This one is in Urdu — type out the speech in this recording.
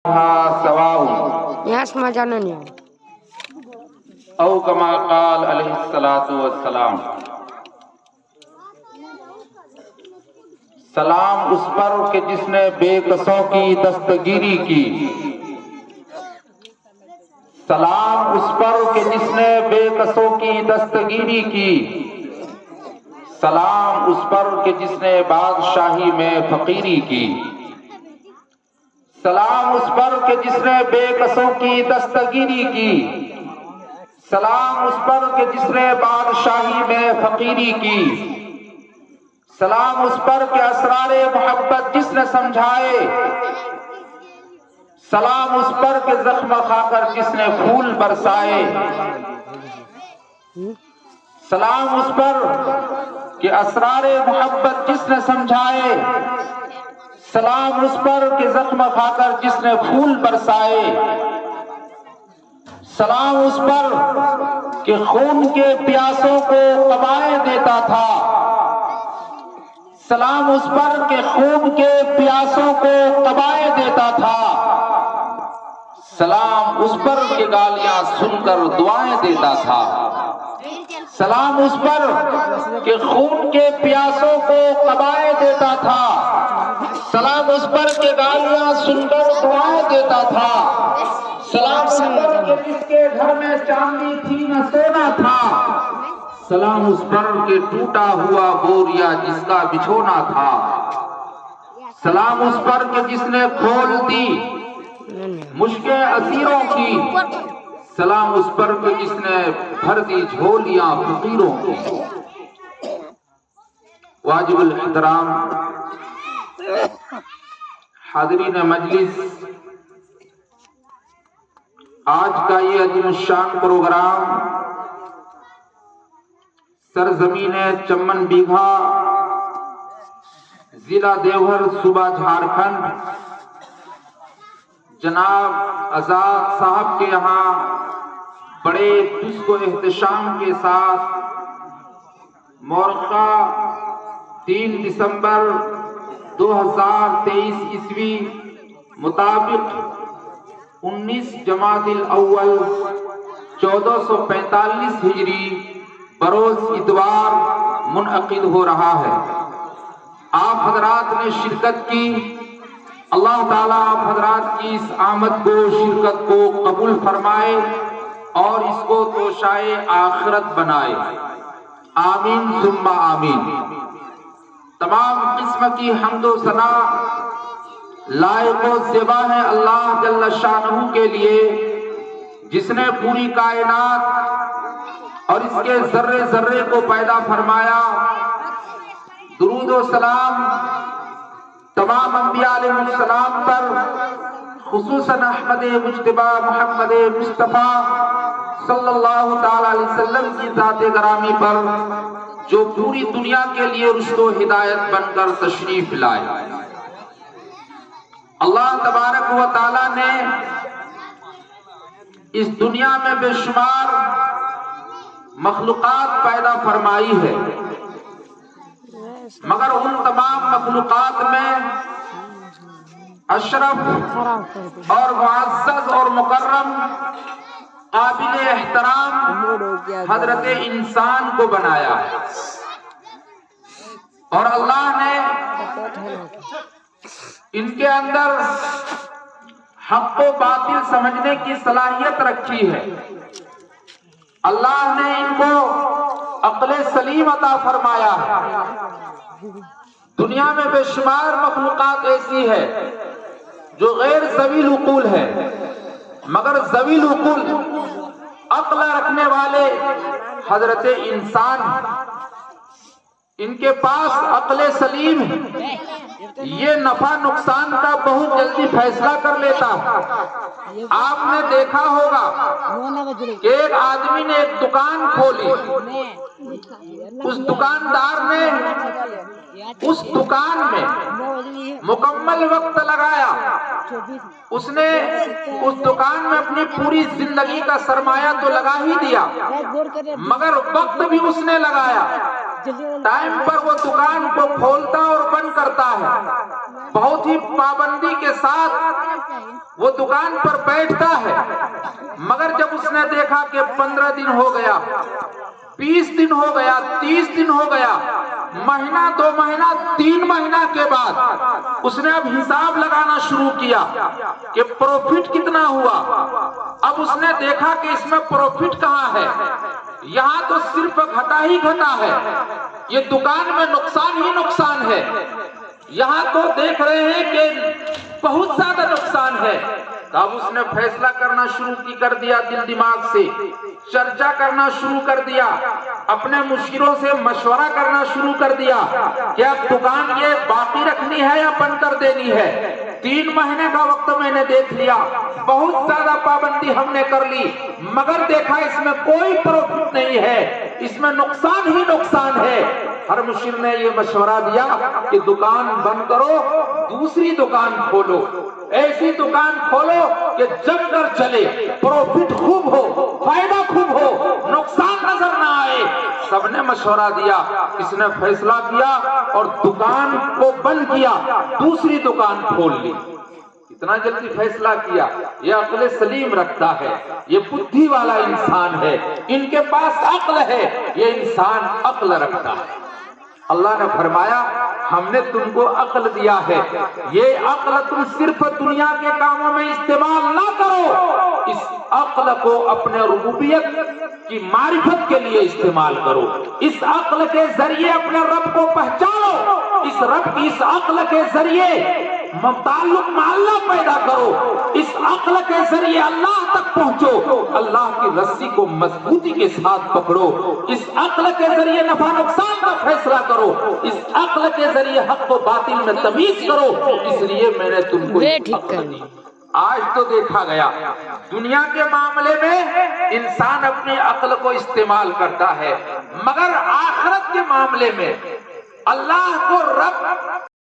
سواء يسمع جنني او کما قال علیہ الصلوۃ والسلام۔ سلام اس پر کہ جس نے بے کسوں کی دستگیری کی، سلام اس پر کہ جس نے بے کسوں کی دستگیری کی، سلام اس پر کہ جس نے بادشاہی میں فقیری کی، سلام اس پر کہ جس نے بے کسوں کی دستگیری کی، سلام اس پر کہ جس نے بادشاہی میں فقیری کی، سلام اس پر کہ اسرار محبت جس نے سمجھائے، سلام اس پر کہ زخم کھا کر جس نے پھول برسائے، سلام اس پر کہ اسرار محبت جس نے سمجھائے، سلام اس پر کہ زخم کھا کر جس نے پھول برسائے، سلام اس پر کہ خون کے پیاسوں کو قبائے دیتا تھا، سلام اس پر کہ خون کے پیاسوں کو قبائے دیتا تھا، سلام اس پر کہ گالیاں سن کر دعائیں دیتا تھا، سلام اس پر کہ خون کے پیاسوں کو قبائے دیتا تھا، سلام اس پر کہ گالیاں سن کر دعائیں دیتا تھا، سلام اس پر کہ جس کے گھر میں چاندی تھی نہ سونا تھا، سلام اس پر کہ ٹوٹا ہوا بوریا جس کا بچھونا تھا، سلام اس پر کہ جس نے کھول دی مشکیں اسیروں کی، سلام اس پر کہ جس نے بھر دی جھولیاں فقیروں کی۔ واجب الاحترام حاضرین مجلس، آج کا یہ عظیم الشان پروگرام سرزمین چمن بیگھا، ضلع دیوگھر، صوبہ جھارکھنڈ، جناب آزاد صاحب کے یہاں بڑے جزو و احتشام کے ساتھ مورخہ 3 دسمبر 2023 عیسوی مطابق 19 جمادی الاول 1445 ہجری بروز اتوار منعقد ہو رہا ہے۔ آپ حضرات نے شرکت کی، اللہ تعالیٰ آپ حضرات کی اس آمد کو، شرکت کو قبول فرمائے اور اس کو توشائے آخرت بنائے، آمین ثم آمین۔ تمام قسم کی حمد و ثنا لائق و زیبا ہے اللہ جل شانہ کے لیے، جس نے پوری کائنات اور اس کے ذرے ذرے کو پیدا فرمایا۔ درود و سلام تمام انبیاء علیہ السلام پر، خصوصاً احمد مجتبی محمد مصطفیٰ صلی اللہ تعالی علیہ وسلم کی ذات گرامی پر، جو پوری دنیا کے لیے رشد و ہدایت بن کر تشریف لائے۔ اللہ تبارک و تعالی نے اس دنیا میں بے شمار مخلوقات پیدا فرمائی ہے، مگر ان تمام مخلوقات میں اشرف اور معزز اور مکرم، قابل احترام حضرت انسان کو بنایا، اور اللہ نے ان کے اندر حق و باطل سمجھنے کی صلاحیت رکھی ہے۔ اللہ نے ان کو عقل سلیم عطا فرمایا ہے۔ دنیا میں بے شمار مخلوقات ایسی ہے جو غیر ذوی العقول ہے، مگر ذوی العقول عقل رکھنے والے حضرت انسان، ان کے پاس عقل سلیم ہے، یہ نفع نقصان کا بہت جلدی فیصلہ کر لیتا۔ آپ نے دیکھا ہوگا کہ ایک آدمی نے ایک دکان کھولی، اس دکاندار نے اس دکان میں مکمل وقت لگایا، اس نے اس دکان میں اپنی پوری زندگی کا سرمایہ تو لگا ہی دیا، مگر وقت بھی اس نے لگایا، ٹائم پر وہ دکان کو کھولتا اور بند کرتا ہے، بہت ہی پابندی کے ساتھ وہ دکان پر بیٹھتا ہے۔ مگر جب اس نے دیکھا کہ 15 دن ہو گیا، 20 دن ہو گیا، 30 دن ہو گیا، مہینہ 2 مہینہ 3 مہینہ کے بعد اس نے اب حساب لگانا شروع کیا کہ پروفٹ کتنا ہوا۔ اب اس نے دیکھا کہ اس میں پروفٹ کہاں ہے، یہاں تو صرف گھٹا ہی گھٹا ہے، یہ دکان میں نقصان ہی نقصان ہے، یہاں تو دیکھ رہے ہیں کہ بہت زیادہ نقصان ہے۔ اب اس نے فیصلہ کرنا شروع کر دیا، دل دماغ سے چرچا کرنا شروع کر دیا، اپنے مشیروں سے مشورہ کرنا شروع کر دیا کہ اب دکان یہ باقی رکھنی ہے یا بند کر دینی ہے۔ 3 مہینے کا وقت میں نے دیکھ لیا، بہت زیادہ پابندی ہم نے کر لی، مگر دیکھا اس میں کوئی پروفٹ نہیں ہے، اس میں نقصان ہی نقصان ہے۔ ہر مشیر نے یہ مشورہ دیا کہ دکان بند کرو، دوسری دکان کھولو، ایسی دکان کھولو کہ جم کر چلے، پروفٹ خوب ہو، فائدہ خوب ہو، نقصان نظر نہ آئے۔ سب نے مشورہ دیا، اس نے فیصلہ کیا اور دکان کو بند کیا، دوسری دکان کھول لی۔ اتنا جلدی فیصلہ کیا، یہ عقل سلیم رکھتا ہے، یہ بدھی والا انسان ہے، ان کے پاس عقل ہے، یہ انسان عقل رکھتا ہے۔ اللہ نے فرمایا ہم نے تم کو عقل دیا ہے، یہ عقل تم صرف دنیا کے کاموں میں استعمال نہ کرو، اس عقل کو اپنے ربوبیت کی معرفت کے لیے استعمال کرو، اس عقل کے ذریعے اپنے رب کو پہچانو، اس رب کی اس عقل کے ذریعے تعلق میں اللہ پیدا کرو، اس عقل کے ذریعے اللہ تک پہنچو، اللہ کی رسی کو مضبوطی کے ساتھ پکڑو، اس عقل کے ذریعے نفع نقصان کا فیصلہ کرو، اس عقل کے ذریعے حق و باطل میں تمیز کرو، اس لیے میں نے تم کو عقل دی۔ آج تو دیکھا گیا دنیا کے معاملے میں انسان اپنی عقل کو استعمال کرتا ہے، مگر آخرت کے معاملے میں اللہ کو رب